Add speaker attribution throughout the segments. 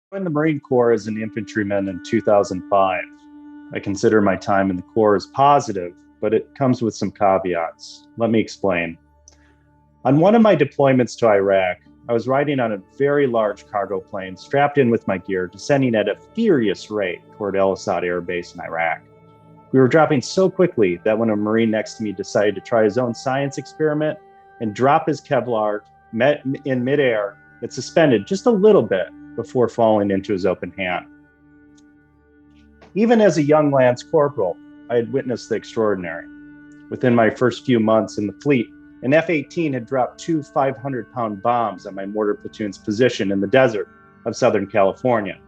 Speaker 1: I joined the Marine Corps as an infantryman in 2005. I consider my time in the Corps as positive, but it comes with some caveats. Let me explain. On one of my deployments to Iraq, I was riding on a very large cargo plane, strapped in with my gear, descending at a furious rate toward El Asad Air Base in Iraq. We were dropping so quickly that when a Marine next to me decided to try his own science experiment and drop his Kevlar in midair, it suspended just a little bit before falling into his open hand. Even as a young lance corporal, I had witnessed the extraordinary. Within my first few months in the fleet, an F-18 had dropped two 500-pound bombs on my mortar platoon's position in the desert of Southern California.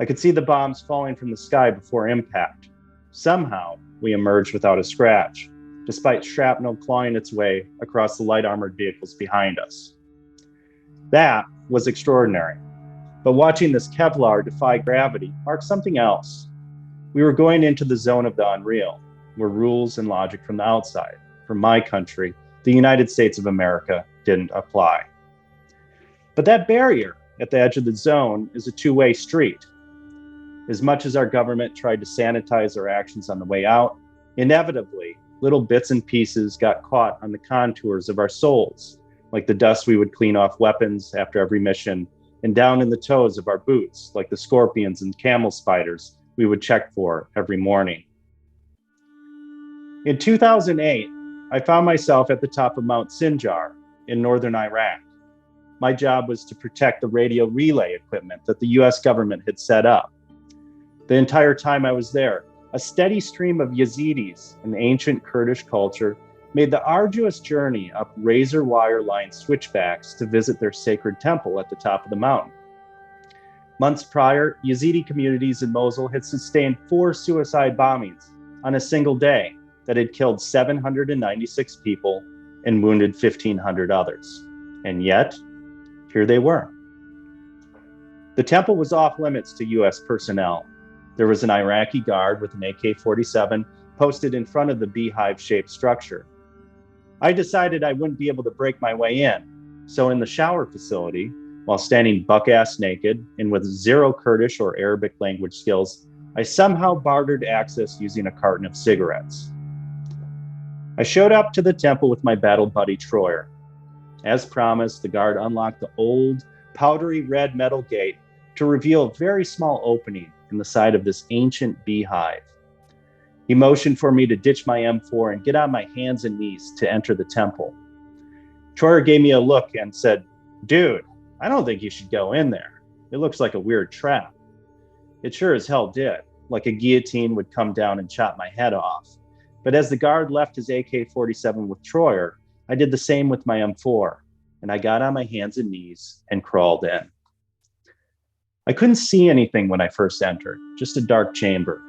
Speaker 1: I could see the bombs falling from the sky before impact. Somehow, we emerged without a scratch, despite shrapnel clawing its way across the light armored vehicles behind us. That was extraordinary. But watching this Kevlar defy gravity marked something else. We were going into the zone of the unreal, where rules and logic from the outside, from my country, the United States of America, didn't apply. But that barrier at the edge of the zone is a two-way street. As much as our government tried to sanitize our actions on the way out, inevitably, little bits and pieces got caught on the contours of our souls, like the dust we would clean off weapons after every mission, and down in the toes of our boots, like the scorpions and camel spiders we would check for every morning. In 2008, I found myself at the top of Mount Sinjar in northern Iraq. My job was to protect the radio relay equipment that the US government had set up. The entire time I was there, a steady stream of Yazidis, an ancient Kurdish culture, made the arduous journey up razor wire lined switchbacks to visit their sacred temple at the top of the mountain. Months prior, Yazidi communities in Mosul had sustained 4 suicide bombings on a single day that had killed 796 people and wounded 1,500 others. And yet, here they were. The temple was off limits to US personnel. There was an Iraqi guard with an AK-47 posted in front of the beehive-shaped structure. I decided I wouldn't be able to break my way in, so in the shower facility, while standing buck-ass naked and with zero Kurdish or Arabic language skills, I somehow bartered access using a carton of cigarettes. I showed up to the temple with my battle buddy Troyer. As promised, the guard unlocked the old, powdery red metal gate to reveal a very small opening in the side of this ancient beehive. He motioned for me to ditch my M4 and get on my hands and knees to enter the temple. Troyer gave me a look and said, "Dude, I don't think you should go in there. It looks like a weird trap." It sure as hell did, like a guillotine would come down and chop my head off. But as the guard left his AK-47 with Troyer, I did the same with my M4, and I got on my hands and knees and crawled in. I couldn't see anything when I first entered, just a dark chamber.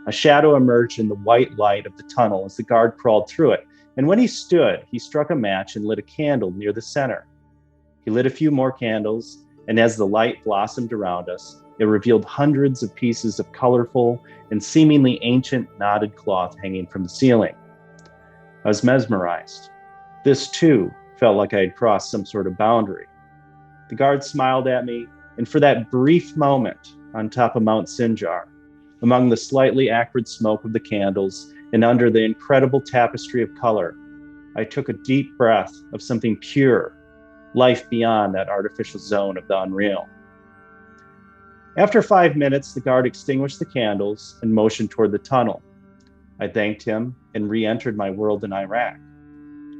Speaker 1: A shadow emerged in the white light of the tunnel as the guard crawled through it, and when he stood, he struck a match and lit a candle near the center. He lit a few more candles, and as the light blossomed around us, it revealed hundreds of pieces of colorful and seemingly ancient knotted cloth hanging from the ceiling. I was mesmerized. This, too, felt like I had crossed some sort of boundary. The guard smiled at me, and for that brief moment on top of Mount Sinjar, among the slightly acrid smoke of the candles and under the incredible tapestry of color, I took a deep breath of something pure, life beyond that artificial zone of the unreal. After 5 minutes, the guard extinguished the candles and motioned toward the tunnel. I thanked him and re-entered my world in Iraq.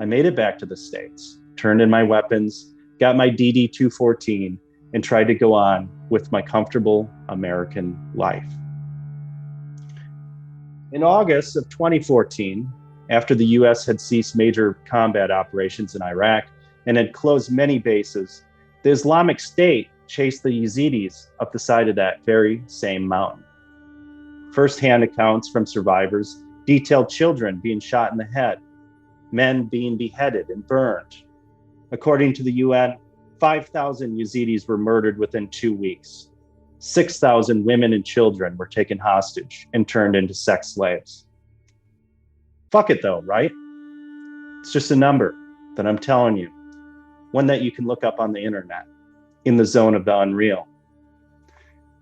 Speaker 1: I made it back to the States, turned in my weapons, got my DD-214, and tried to go on with my comfortable American life. In August of 2014, after the US had ceased major combat operations in Iraq and had closed many bases, the Islamic State chased the Yazidis up the side of that very same mountain. First-hand accounts from survivors detailed children being shot in the head, men being beheaded and burned. According to the UN, 5,000 Yazidis were murdered within 2 weeks. 6,000 women and children were taken hostage and turned into sex slaves. Fuck it though, right? It's just a number that I'm telling you, one that you can look up on the internet, in the zone of the unreal.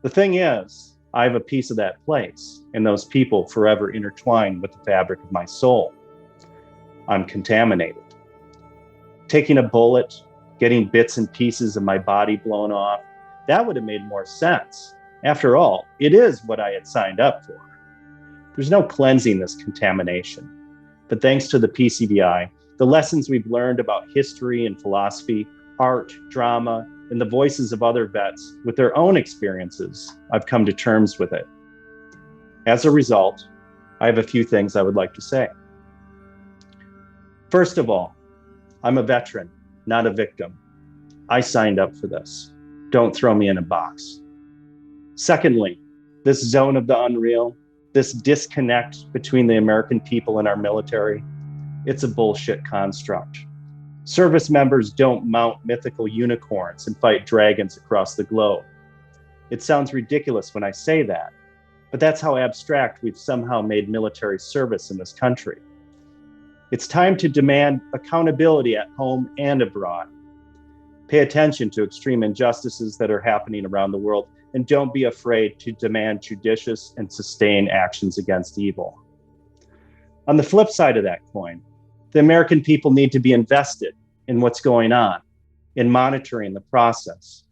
Speaker 1: The thing is, I have a piece of that place and those people forever intertwined with the fabric of my soul. I'm contaminated. Taking a bullet, getting bits and pieces of my body blown off, that would have made more sense. After all, it is what I had signed up for. There's no cleansing this contamination. But thanks to the PCVI, the lessons we've learned about history and philosophy, art, drama, and the voices of other vets with their own experiences, I've come to terms with it. As a result, I have a few things I would like to say. First of all, I'm a veteran, not a victim. I signed up for this. Don't throw me in a box. Secondly, this zone of the unreal, this disconnect between the American people and our military, it's a bullshit construct. Service members don't mount mythical unicorns and fight dragons across the globe. It sounds ridiculous when I say that, but that's how abstract we've somehow made military service in this country. It's time to demand accountability at home and abroad. Pay attention to extreme injustices that are happening around the world, and don't be afraid to demand judicious and sustained actions against evil. On the flip side of that coin, the American people need to be invested in what's going on, in monitoring the process.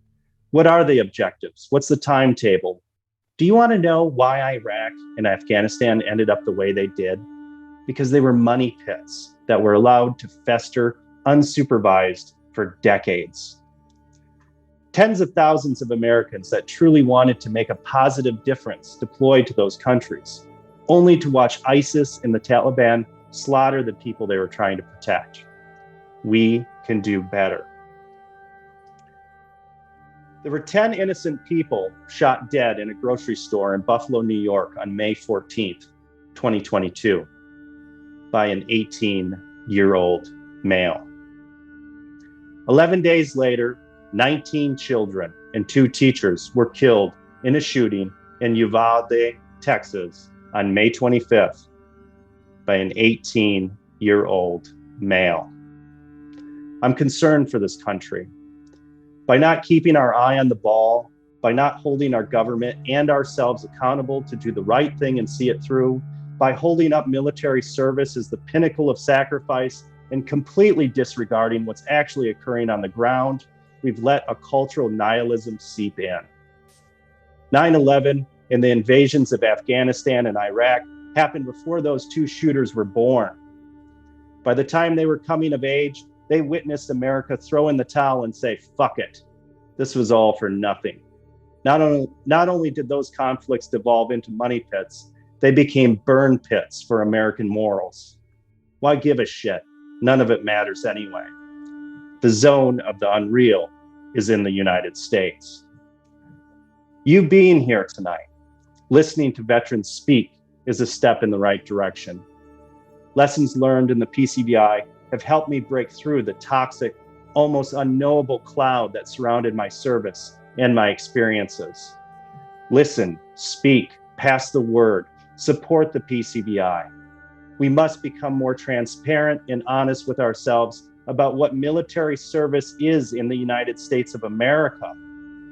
Speaker 1: What are the objectives? What's the timetable? Do you want to know why Iraq and Afghanistan ended up the way they did? Because they were money pits that were allowed to fester unsupervised for decades. Tens of thousands of Americans that truly wanted to make a positive difference deployed to those countries, only to watch ISIS and the Taliban slaughter the people they were trying to protect. We can do better. There were 10 innocent people shot dead in a grocery store in Buffalo, New York on May 14th, 2022, by an 18-year-old male. 11 days later, 19 children and 2 teachers were killed in a shooting in Uvalde, Texas on May 25th by an 18-year-old male. I'm concerned for this country. By not keeping our eye on the ball, by not holding our government and ourselves accountable to do the right thing and see it through, by holding up military service as the pinnacle of sacrifice and completely disregarding what's actually occurring on the ground, we've let a cultural nihilism seep in. 9/11 and the invasions of Afghanistan and Iraq happened before those 2 shooters were born. By the time they were coming of age, they witnessed America throw in the towel and say, fuck it. This was all for nothing. Not only did those conflicts devolve into money pits, they became burn pits for American morals. Why give a shit? None of it matters anyway. The zone of the unreal is in the United States. You being here tonight, listening to veterans speak, is a step in the right direction. Lessons learned in the PCVI have helped me break through the toxic, almost unknowable cloud that surrounded my service and my experiences. Listen, speak, pass the word, support the PCVI. We must become more transparent and honest with ourselves about what military service is in the United States of America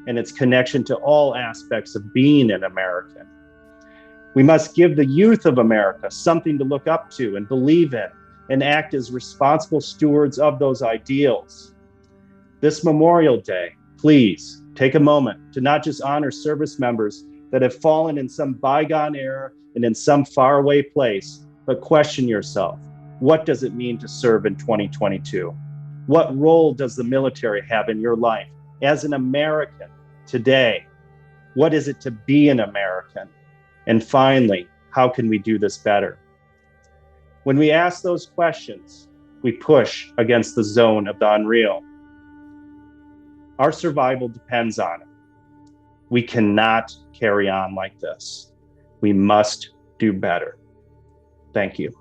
Speaker 1: and its connection to all aspects of being an American. We must give the youth of America something to look up to and believe in, and act as responsible stewards of those ideals. This Memorial Day, please take a moment to not just honor service members that have fallen in some bygone era and in some faraway place, but question yourself. What does it mean to serve in 2022? What role does the military have in your life as an American today? What is it to be an American? And finally, how can we do this better? When we ask those questions, we push against the zone of the unreal. Our survival depends on it. We cannot carry on like this. We must do better. Thank you.